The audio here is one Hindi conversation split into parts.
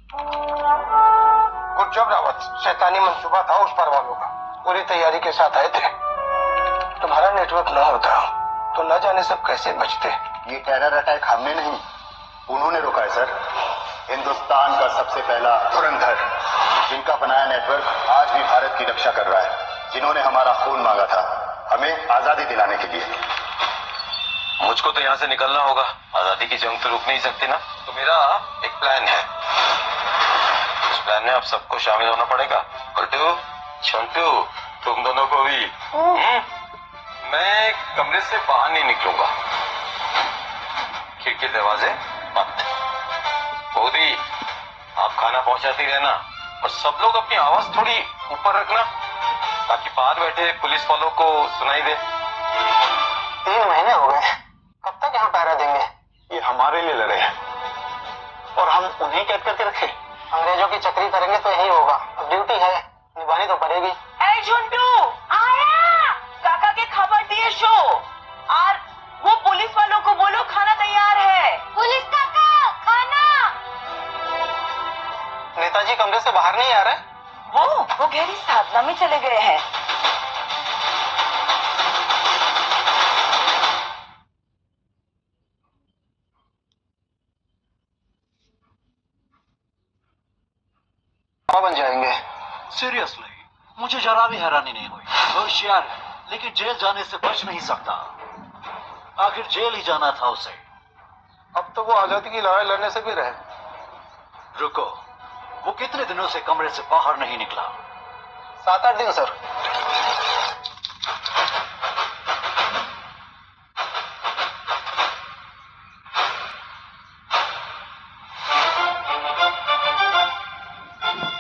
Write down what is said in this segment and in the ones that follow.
Good job Rawat. शैतानी मंसूबा था उस पर वालों का, पूरी तैयारी के साथ आए थे। तुम्हारा नेटवर्क ना होता तो न जाने सब कैसे बचते। ये टेरर अटैक हमने नहीं, उन्होंने रोका है सर। हिंदुस्तान का सबसे पहला धुरंधर, जिनका बनाया नेटवर्क आज भी भारत की रक्षा कर रहा है, जिन्होंने हमारा खून मांगा था हमें आजादी दिलाने के लिए। मुझको तो यहाँ से निकलना होगा, आजादी की जंग तो रुक नहीं सकती ना। तो मेरा एक प्लान है, उस प्लान में आप सबको शामिल होना पड़ेगा। पलटू, छोटू, तुम दोनों को भी। मैं कमरे से बाहर नहीं निकलूंगा, खिड़की दरवाजे बंद। बूदी, आप खाना पहुंचाती रहना और सब लोग अपनी आवाज थोड़ी ऊपर रखना ताकि बाहर बैठे पुलिस वालों को सुनाई दे। 3 महीने हो गए, कब तक यहाँ पहरा देंगे? ये हमारे लिए लड़े हैं और हम उन्हें कैद करके रखे। अंग्रेजों की चक्री करेंगे तो यही होगा। अब ड्यूटी है, निभानी तो पड़ेगी। ए झुंटू, आया काका के खबर दिए शो, और वो पुलिस वालों को बोलो खाना तैयार है। पुलिस काका, खाना। नेताजी कमरे से बाहर नहीं आ रहे? वो गहरी साधना में चले गए हैं। बन जाएंगे। सीरियसली मुझे जरा भी हैरानी नहीं हुई। होशियार है लेकिन जेल जाने से बच नहीं सकता। आखिर जेल ही जाना था उसे। अब तो वो आजादी की लड़ाई लड़ने से भी रहे। रुको, वो कितने दिनों से कमरे से बाहर नहीं निकला? 7-8 दिन सर।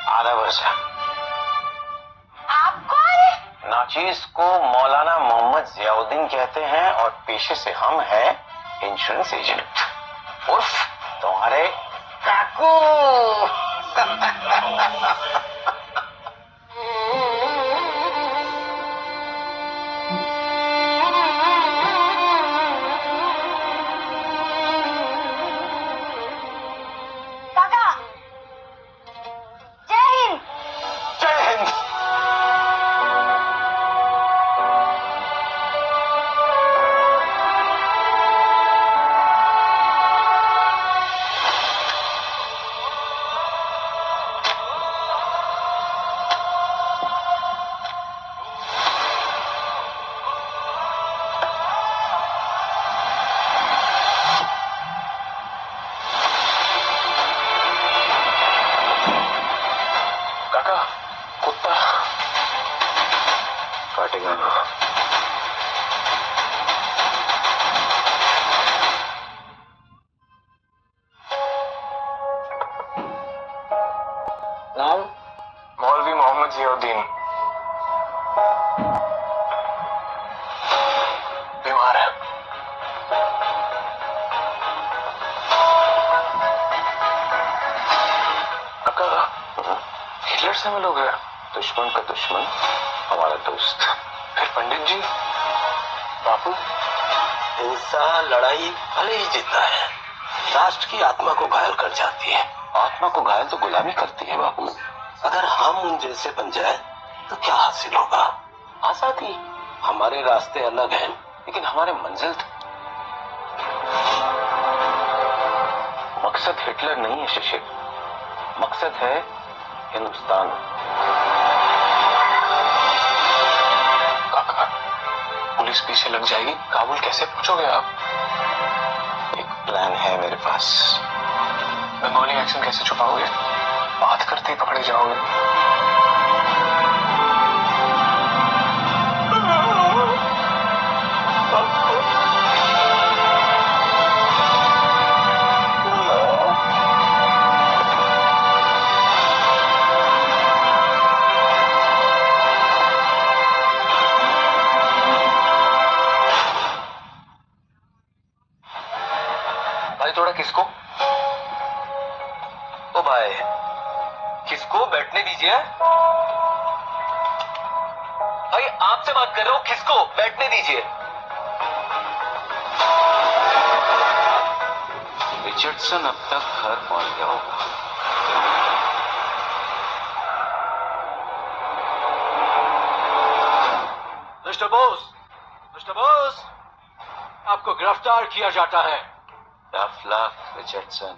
आधा वर्ष। आप कौन? नाचीज को मौलाना मोहम्मद जियाउद्दीन कहते हैं और पेशे से हम हैं इंश्योरेंस एजेंट उर्फ तुम्हारे काकू। काका, जय हिंद। जय हिंद। काका, कुत्ता काटेगा ना। नाम? मौलवी मोहम्मद जियाउद्दीन। बीमार है। काका, हिटलर से मिलोगे? दुश्मन का दुश्मन हमारा दोस्त। फिर पंडित जी? बापू? हिंसा लड़ाई भले ही जीतता है, राष्ट्र की आत्मा को घायल कर जाती है। आत्मा को घायल तो गुलामी करती है बाबू। अगर हम उन जैसे बन जाए तो क्या हासिल होगा? आजादी। हमारे रास्ते अलग हैं लेकिन हमारे मंजिल मकसद हिटलर नहीं है शिशिर, मकसद है हिंदुस्तान। काका, पुलिस पीछे लग जाएगी, काबुल कैसे पहुंचोगे आप? एक प्लान है मेरे पास। बंगाली एक्शन कैसे छुपाओगे? बात करते ही पकड़े जाओगे। भाई थोड़ा किसको? ओ भाई, किसको बैठने दीजिए। भाई आपसे बात कर रहा हूं, किसको बैठने दीजिए। रिचर्डसन अब तक घर पहुंच गया होगा। गिरफ्तार किया जाता है। Tough luck Richardson.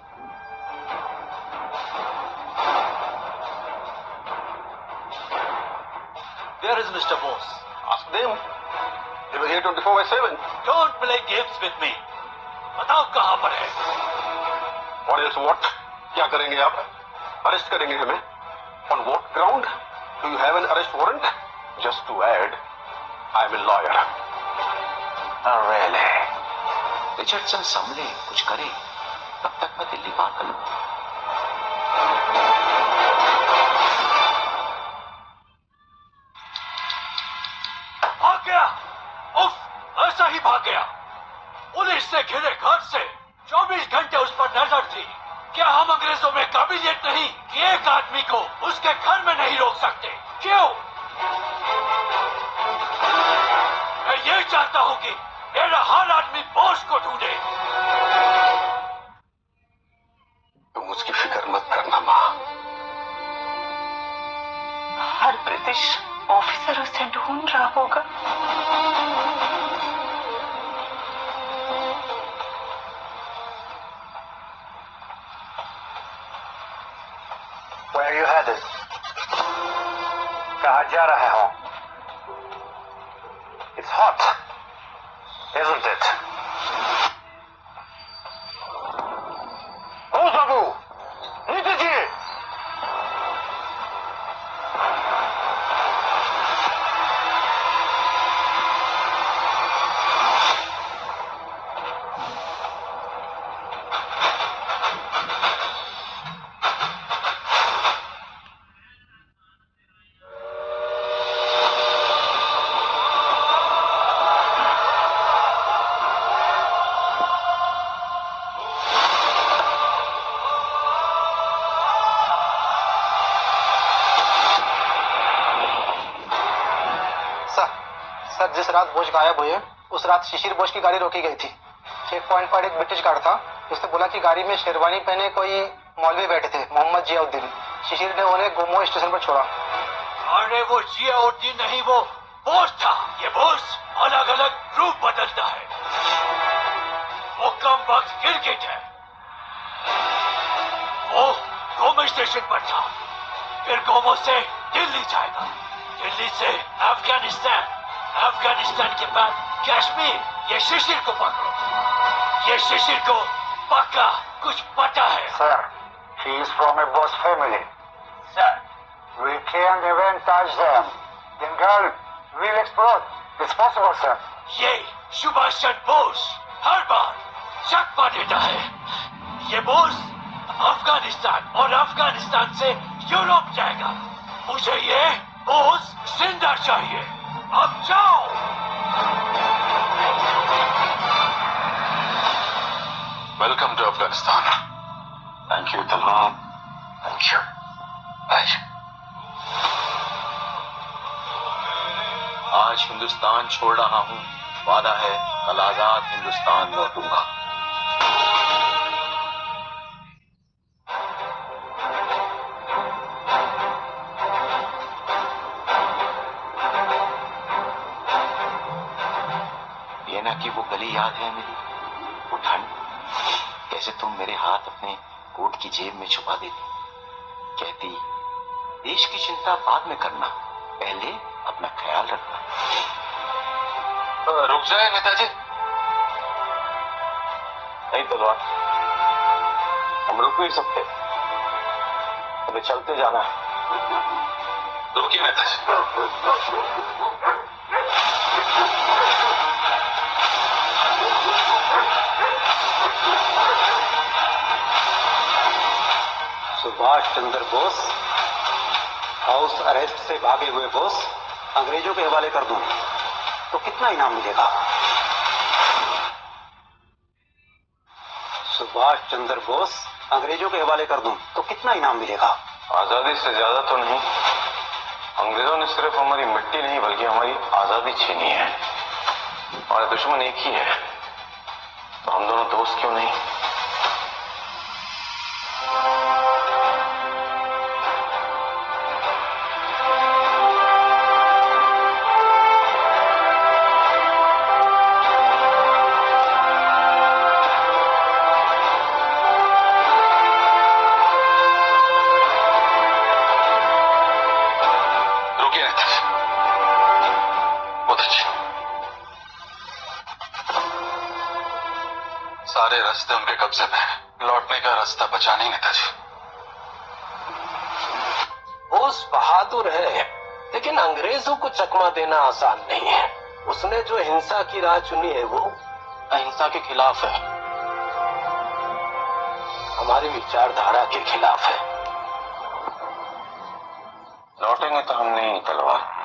Where is Mr. Bose? Ask them. They were here 24/7. Don't play games with me. बताओ कहां पर है? What else what? क्या करेंगे आप? अरेस्ट करेंगे हमें? On what ground? Do you have an arrest warrant? Just to add, I'm a lawyer. Oh, really? Richardson संभले, कुछ करे, तब तक मैं दिल्ली पार कर लूं। भाग गया। उफ, ऐसा ही भाग गया। पुलिस से घिरे घर से 24 घंटे उस पर नजर थी। क्या हम अंग्रेजों में काबिलियत नहीं कि एक आदमी को उसके घर में नहीं रोक सकते? क्यों? मैं ये चाहता हूं कि मेरा हर आदमी बोस को ढूंढे। तुम उसकी फिक्र मत करना माँ। हर ब्रिटिश ऑफिसर उसे ढूंढ रहा होगा। Where are you headed? कहाँ जा रहे हो? It's hot, isn't it? ओ बाबू, नीचे जी। सर, जिस रात बोझ गायब हुए उस रात शिशिर बोझ की गाड़ी रोकी गई थी। चेक पॉइंट पर एक ब्रिटिश गार्ड था। उसने बोला कि गाड़ी में शेरवानी पहने कोई मौलवी बैठे थे, मोहम्मद जियाउद्दीन। शिशिर ने उन्हें गोमो स्टेशन पर छोड़ा। अरे वो जियाउद्दीन नहीं, वो बोस था। ये बोस अलग अलग रूप बदलता है। वो कम वक्त गिरगिट है। वो गोमो स्टेशन पर था, फिर गोमो से दिल्ली जाएगा, दिल्ली से अफगानिस्तान, अफगानिस्तान के बाद कश्मीर। ये शिशिर को पकड़ो। ये शिशिर को पक्का कुछ पता है। Sir, he is from a boss family. Sir, we can't even touch them. Then girl will explode. It's possible, sir. ये सुभाष चंद्र बोस हर बार शक पा देता है। ये बोस अफगानिस्तान और अफगानिस्तान से यूरोप जाएगा। मुझे ये बोस जिंदा चाहिए। अब जाओ। Welcome to Afghanistan. Thank you तमाम। Thank you. आज हिंदुस्तान छोड़ रहा हूँ, वादा है कल आजाद हिंदुस्तान लौटूंगा। ये ना कि वो गली याद है मेरी, वो ठंड, कैसे तुम मेरे हाथ अपने कोट की जेब में छुपा देती, कहती देश की चिंता बाद में करना, पहले अपना ख्याल रखना। रुक जाए नेताजी। नहीं तलवार, हम रुक नहीं सकते, हमें चलते जाना है। रुकिए नेताजी। सुभाष चंद्र बोस, हाउस अरेस्ट से भागे हुए बोस अंग्रेजों के हवाले कर दूं तो कितना इनाम मिलेगा? सुभाष चंद्र बोस अंग्रेजों के हवाले कर दूं तो कितना इनाम मिलेगा? आजादी से ज्यादा तो नहीं। अंग्रेजों ने सिर्फ हमारी मिट्टी नहीं बल्कि हमारी आजादी छीनी है। हमारा दुश्मन एक ही है, तो हम दोनों दोस्त क्यों नहीं? रास्ते उनके कब्जे में है, लौटने का रास्ता बचा नहीं नेताजी। बोस बहादुर है, लेकिन अंग्रेजों को चकमा देना आसान नहीं है। उसने जो हिंसा की राह चुनी है वो अहिंसा के खिलाफ है। हमारी विचारधारा के खिलाफ है। लौटेंगे तो हम नहीं तलवार।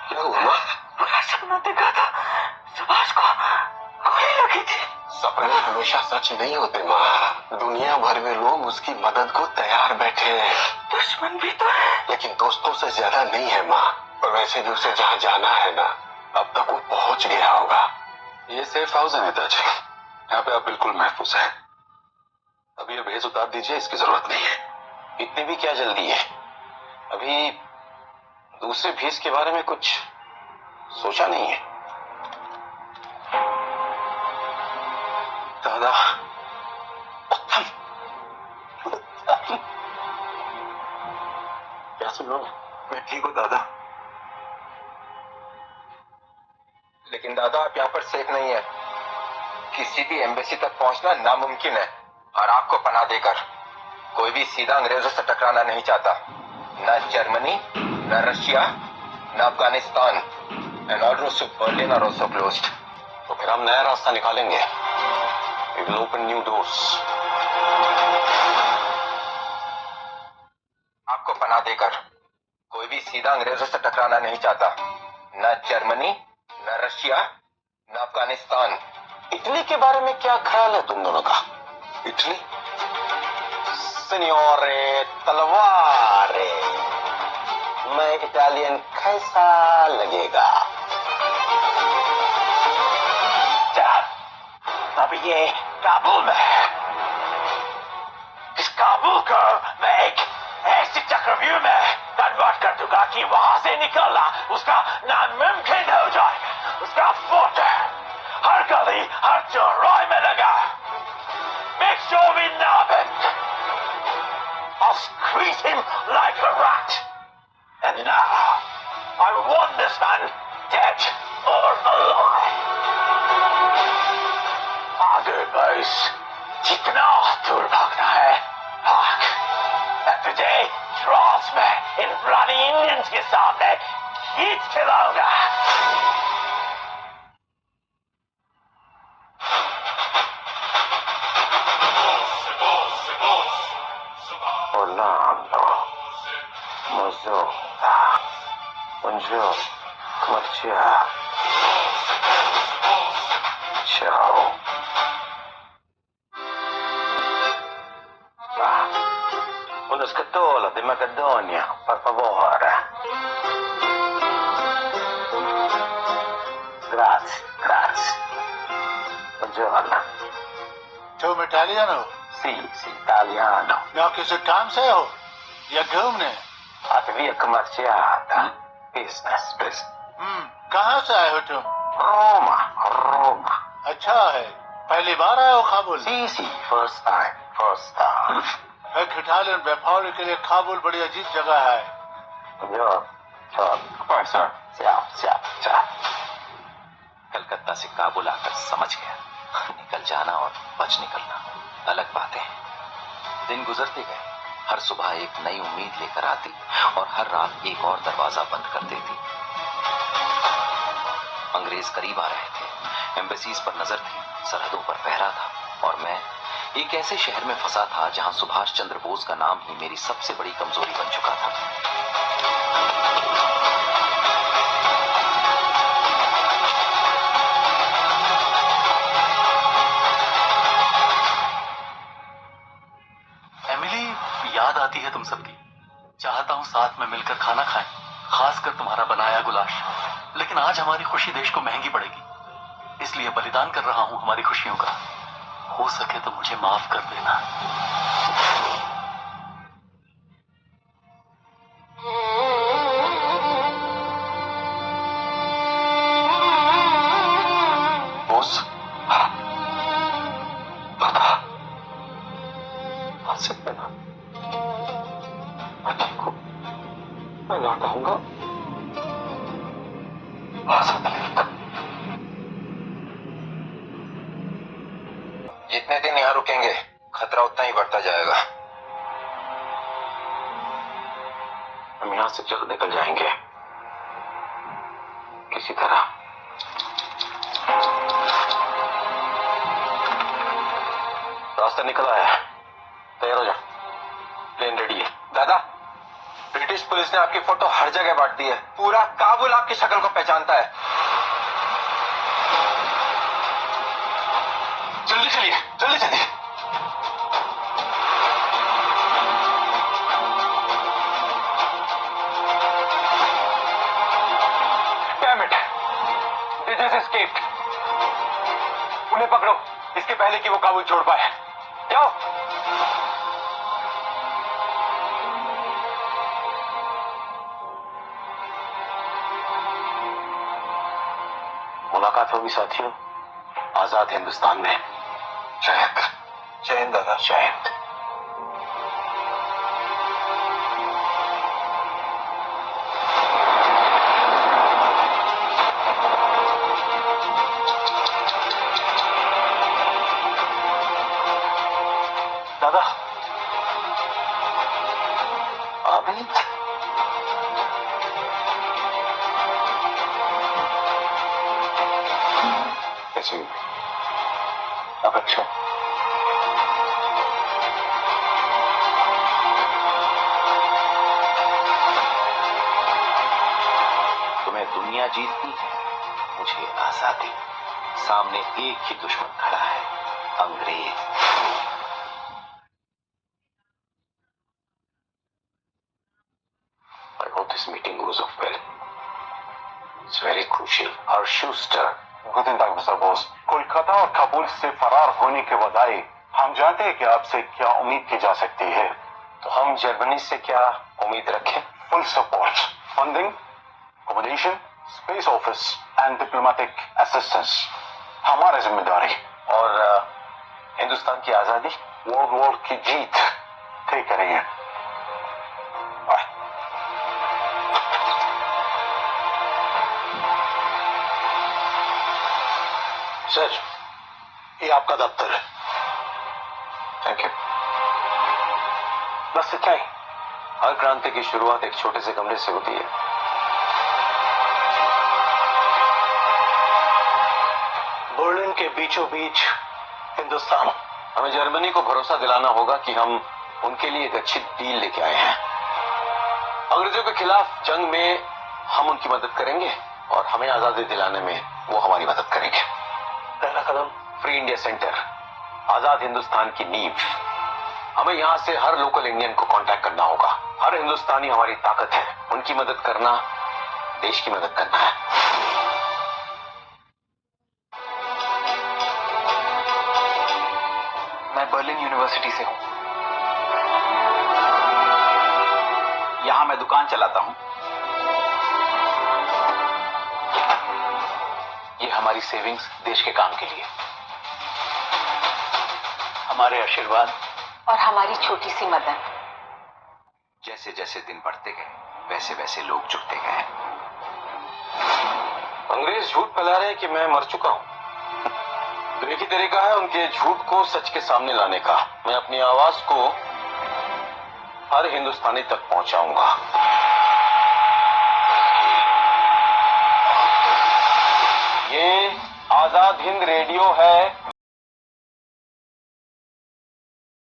क्या हुआ माँ? पूरा सपना देखा था, सुभाष को गोली लगी थी। सपने हमेशा सच नहीं होते माँ। दुनिया भर में लोग उसकी मदद को तैयार बैठे हैं, दुश्मन भी तो है। लेकिन दोस्तों से ज्यादा नहीं है माँ। और वैसे भी उसे जहाँ जाना है ना, अब तक वो पहुंच गया होगा। ये सेफ हाउस है नेताजी, यहाँ पे आप बिल्कुल महफूज हैं। अब ये भेज उतार दीजिए, इसकी जरूरत नहीं है। इतनी भी क्या जल्दी है? अभी दूसरे भेस के बारे में कुछ सोचा नहीं है। दादा, क्या सुन लो? मैं ठीक हूँ दादा। लेकिन दादा आप यहाँ पर सेफ नहीं है। किसी भी एम्बेसी तक पहुंचना नामुमकिन है, और आपको पनाह देकर कोई भी सीधा अंग्रेजों से टकराना नहीं चाहता। न जर्मनी, न रशिया, न Afghanistan. And all roads to Berlin are also closed. तो फिर हम नया रास्ता निकालेंगे। We will open new doors. आपको पनाह देकर कोई भी सीधा अंग्रेजों से टकराना नहीं चाहता। न जर्मनी, न रशिया, न अफगानिस्तान। इटली के बारे में क्या ख्याल है तुम दोनों का? इटली? सिनियोरे तलवारे, मैं इटालियन कैसा लगेगा? अब ये काबुल में है। इस काबुल को मैं एक ऐसी चक्रव्यूह में कन्वर्ट कर दूंगा कि वहां से निकलना उसका नामुमकिन हो जाएगा। उसका फोर्ट हर गली, हर चौराहे में लगा। Make sure we nab him. I'll squeeze him like a rat. And now, I want this man dead or alive. आगे बस, जितना दूर भागना है भाग। And today, Charles में इन bloody Indians के सामने खींच खिलाऊंगा। Orlando, Mozzota, buongiorno, commerciale. Ciao. Uno scatolo di Macedonia, per favore. Grazie, grazie. Buongiorno. तुम इटालियन हो? Sì, italiano. यहाँ किसी काम से हो या घूमने? Via commerciata. Business. कहाँ से आए हो तुम? Roma. अच्छा है, पहली बार आए हो काबुल? Sì, first time. एक इटालियन व्यापारी के लिए काबुल बड़ी अजीब जगह है। Buongiorno. Bye sir. Ciao. Calcutta से काबुल आकर समझ गया, निकल जाना और बच निकलना अलग बातें हैं। दिन गुजरते गए, हर सुबह एक नई उम्मीद लेकर आती और हर रात एक और दरवाजा बंद कर देती। अंग्रेज करीब आ रहे थे, एम्बेसीज पर नजर थी, सरहदों पर पहरा था, और मैं एक ऐसे शहर में फंसा था जहां सुभाष चंद्र बोस का नाम ही मेरी सबसे बड़ी कमजोरी बन चुका था। याद आती है तुम सबकी। चाहता हूं साथ में मिलकर खाना खाएं, खासकर तुम्हारा बनाया गुलाश। लेकिन आज हमारी खुशी देश को महंगी पड़ेगी, इसलिए बलिदान कर रहा हूं हमारी खुशियों का। हो सके तो मुझे माफ कर देना। जितने दिन यहाँ रुकेंगे खतरा उतना ही बढ़ता जाएगा। हम यहाँ से जल्द निकल जाएंगे किसी तरह। रास्ता निकल आया है, तैयार हो जा, प्लेन रेडी है। दादा, ब्रिटिश पुलिस ने आपकी फोटो हर जगह बांट दी है। पूरा काबुल आपकी शक्ल को पहचानता है। जल्दी चलिए, जल्दी चलिए। Damn it! They just escaped. उन्हें पकड़ो इसके पहले कि वो काबुल छोड़ पाए। जाओ। मुलाकात होगी साथियों आजाद हिंदुस्तान में। जय हिंद। जय हिंद दादा। जय हिंद। दादा अभी कैसे अब अच्छा तुम्हें दुनिया जीतनी है, मुझे आजादी। सामने एक ही दुश्मन खड़ा है, अंग्रेज। I hope this meeting goes off well. It's very crucial. Herr Schuster. Guten Tag, Mr. Bose. Kolkata और काबुल से फरार होने के बजाय हम जानते हैं कि आपसे क्या उम्मीद की जा सकती है। तो हम जर्मनी से क्या उम्मीद रखें? Full support, funding, accommodation, space office and diplomatic assistance हमारी जिम्मेदारी। और हिंदुस्तान की आजादी, वर्ल्ड वॉर की जीत तय करेंगे। बाय। सर, ये आपका दफ्तर है। Thank you. बस इतना ही। हर क्रांति की शुरुआत एक छोटे से कमरे से होती है। बर्लिन के बीचों बीच हिंदुस्तान। हमें जर्मनी को भरोसा दिलाना होगा कि हम उनके लिए एक अच्छी डील लेके आए हैं। अंग्रेजों के खिलाफ जंग में हम उनकी मदद करेंगे और हमें आजादी दिलाने में वो हमारी मदद करेंगे। पहला कदम फ्री इंडिया सेंटर, आजाद हिंदुस्तान की नींव। हमें यहाँ से हर लोकल इंडियन को कांटेक्ट करना होगा। हर हिंदुस्तानी हमारी ताकत है। उनकी मदद करना देश की मदद करना है। मैं बर्लिन यूनिवर्सिटी से हूँ। यहाँ मैं दुकान चलाता हूँ। ये हमारी सेविंग्स देश के काम के लिए। हमारे आशीर्वाद और हमारी छोटी सी मदद। जैसे जैसे दिन बढ़ते गए वैसे वैसे लोग जुड़ते गए। अंग्रेज झूठ फैला रहे हैं कि मैं मर चुका हूं। तो एक ही तरीका है उनके झूठ को सच के सामने लाने का। मैं अपनी आवाज को हर हिंदुस्तानी तक पहुंचाऊंगा। ये आजाद हिंद रेडियो है।